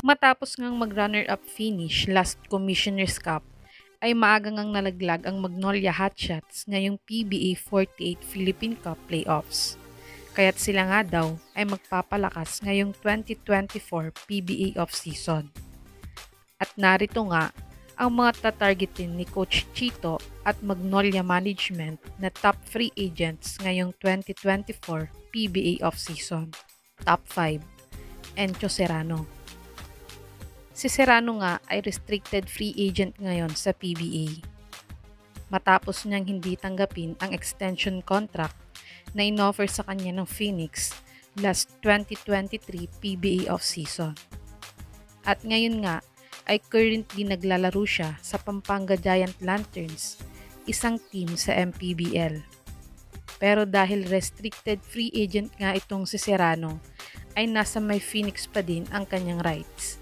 Matapos ngang mag-runner-up finish last Commissioner's Cup, ay maaga ngang nalaglag ang Magnolia Hotshots ngayong PBA 48 Philippine Cup Playoffs. Kaya't sila nga daw ay magpapalakas ngayong 2024 PBA off-season. At narito nga ang mga tatargetin ni Coach Chito at Magnolia Management na top free agents ngayong 2024 PBA off-season. Top 5. Encho Serrano. Si Serrano nga ay restricted free agent ngayon sa PBA. Matapos niyang hindi tanggapin ang extension contract na inoffer sa kanya ng Phoenix last 2023 PBA off-season. At ngayon nga ay currently naglalaro siya sa Pampanga Giant Lanterns, isang team sa MPBL. Pero dahil restricted free agent nga itong si Serrano, ay nasa may Phoenix pa din ang kanyang rights.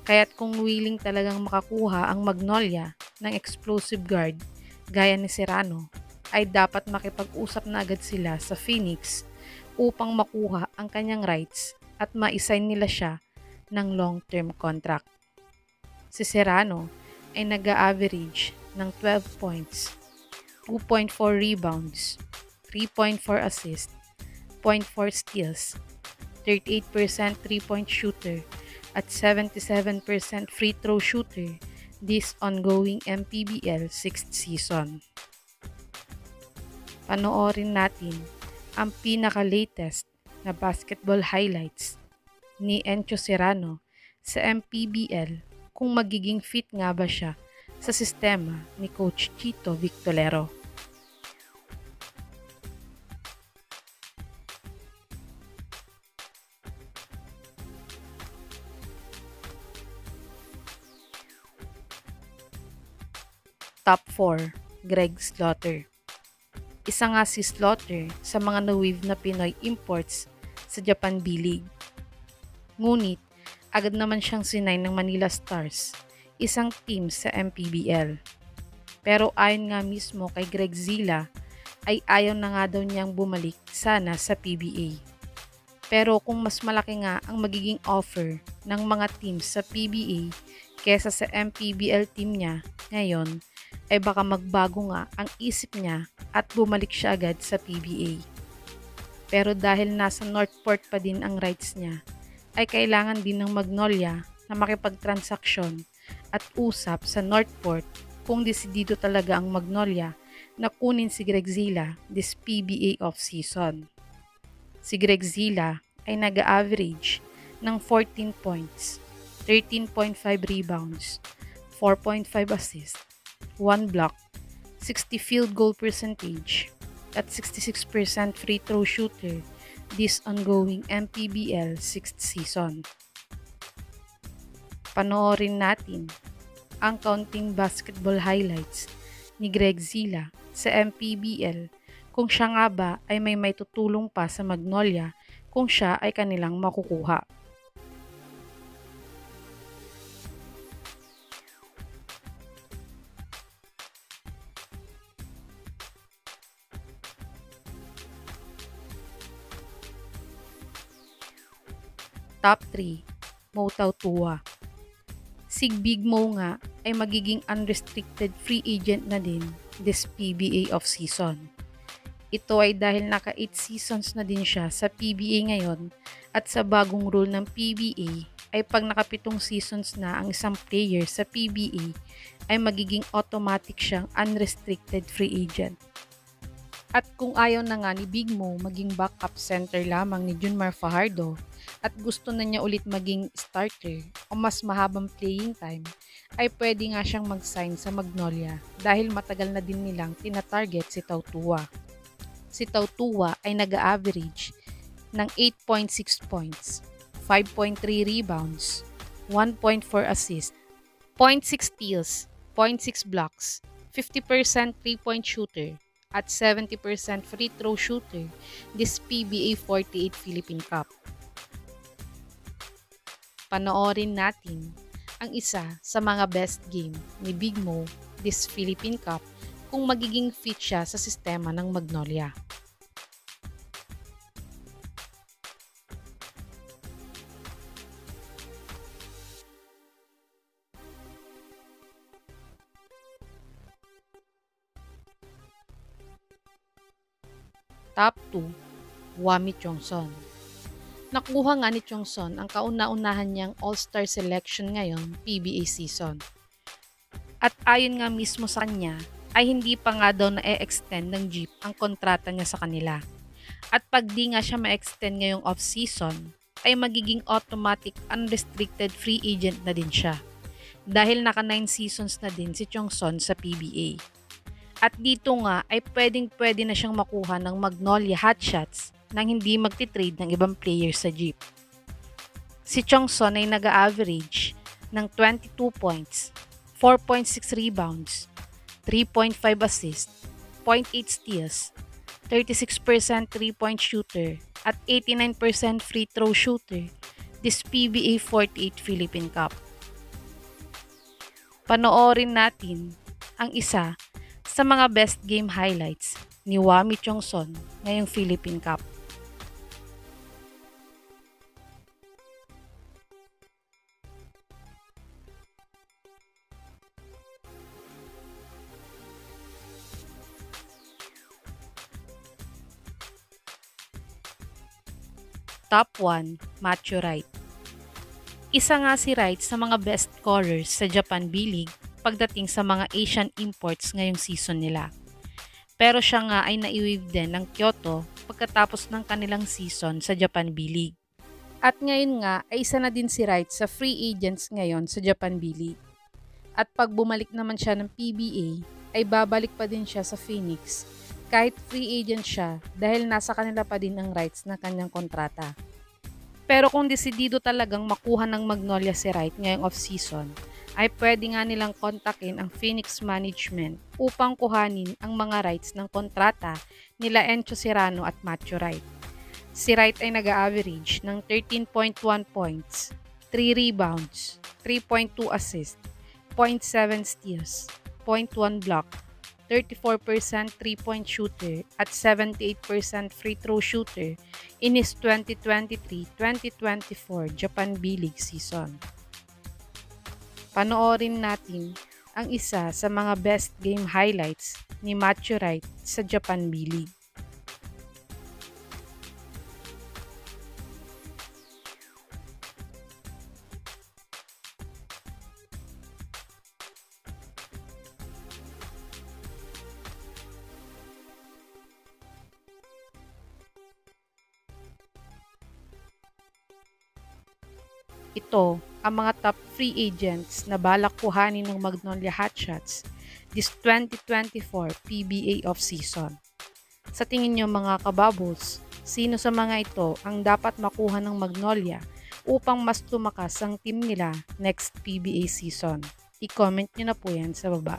Kaya't kung willing talagang makakuha ang Magnolia ng explosive guard gaya ni Serrano, ay dapat makipag-usap na agad sila sa Phoenix upang makuha ang kanyang rights at ma-assign nila siya ng long-term contract. Si Serrano ay nag-a-average ng 12 points, 2.4 rebounds, 3.4 assists, 0.4 steals, 38% 3-point shooter, at 77% free throw shooter this ongoing MPBL 6th season. Panoorin natin ang pinaka-latest na basketball highlights ni Encho Serrano sa MPBL kung magiging fit nga ba siya sa sistema ni Coach Chito Victolero. Top 4. Greg Slaughter. Isa nga si Slaughter sa mga na-wave na Pinoy imports sa Japan B-League. Ngunit, agad naman siyang sinay ng Manila Stars, isang team sa MPBL. Pero ayon nga mismo kay Greg Zila, ay ayaw na nga daw niyang bumalik sana sa PBA. Pero kung mas malaki nga ang magiging offer ng mga teams sa PBA kesa sa MPBL team niya ngayon, ay baka magbago nga ang isip niya at bumalik siya agad sa PBA. Pero dahil nasa Northport pa din ang rights niya, ay kailangan din ng Magnolia na makipagtransaksyon at usap sa Northport kung desidido talaga ang Magnolia na kunin si Greg Zila this PBA off-season. Si Greg Zila ay nag-average ng 14 points, 13.5 rebounds, 4.5 assists, 1 block, 60 field goal percentage, at 66% free throw shooter this ongoing MPBL 6th season. Panoorin natin ang kaunting basketball highlights ni Greg Zila sa MPBL kung siya nga ba ay may tutulong pa sa Magnolia kung siya ay kanilang makukuha. Top 3. Mo Tautua. Si Big Mo nga ay magiging unrestricted free agent na din this PBA off-season. Ito ay dahil naka 8 seasons na din siya sa PBA ngayon at sa bagong rule ng PBA ay pag naka 7 seasons na ang isang player sa PBA ay magiging automatic siyang unrestricted free agent. At kung ayaw na nga ni Big Mo maging backup center lamang ni Junmar Fajardo at gusto na niya ulit maging starter o mas mahabang playing time, ay pwede nga siyang mag-sign sa Magnolia dahil matagal na din nilang tinatarget si Tautua. Si Tautua ay nag-average ng 8.6 points, 5.3 rebounds, 1.4 assists, 0.6 steals, 0.6 blocks, 50% 3-point shooter, at 70% free throw shooter this PBA 48 Philippine Cup. Panoorin natin ang isa sa mga best game ni Big Mo this Philippine Cup kung magiging fit siya sa sistema ng Magnolia. Top 2, Wami Chongson. Nakuha nga ni Chongson ang kauna-unahan niyang All-Star selection ngayong PBA season. At ayon nga mismo sa kanya, ay hindi pa nga daw na-extend ng Jeep ang kontrata niya sa kanila. At pag di nga siya ma-extend ngayong off-season, ay magiging automatic unrestricted free agent na din siya. Dahil naka 9 seasons na din si Chongson sa PBA. At dito nga ay pwedeng-pwede na siyang makuha ng Magnolia Hotshots nang hindi magtitrade ng ibang players sa Jeep. Si Chongson ay nag-average ng 22 points, 4.6 rebounds, 3.5 assists, 0.8 steals, 36% 3-point shooter, at 89% free throw shooter this PBA 48 Philippine Cup. Panoorin natin ang isa sa mga best game highlights ni Wami Chongson ngayong Philippine Cup. Top 1, Matthew Wright. Isa nga si Wright sa mga best scorers sa Japan B-League pagdating sa mga Asian imports ngayong season nila. Pero siya nga ay naiwave din ng Kyoto pagkatapos ng kanilang season sa Japan B-League. At ngayon nga ay isa na din si Wright sa free agents ngayon sa Japan B-League. At pag bumalik naman siya ng PBA ay babalik pa din siya sa Phoenix kahit free agent siya dahil nasa kanila pa din ang rights ng kanyang kontrata. Pero kung desidido talagang makuha ng Magnolia si Wright ngayong off-season, ay pwede nga nilang kontakin ang Phoenix management upang kuhanin ang mga rights ng kontrata nila Encho Serrano at Matthew Wright. Si Wright ay nag-average ng 13.1 points, 3 rebounds, 3.2 assists, 0.7 steals, 0.1 block, 34% 3-point shooter at 78% free throw shooter in his 2023-2024 Japan B-League season. Panoorin natin ang isa sa mga best game highlights ni Matthew Wright sa Japan B-League. Ito ang mga top free agents na balak kuhanin ng Magnolia Hotshots this 2024 PBA off-season. Sa tingin nyo mga kabubbles, sino sa mga ito ang dapat makuha ng Magnolia upang mas tumakas ang team nila next PBA season? I-comment nyo na po yan sa baba.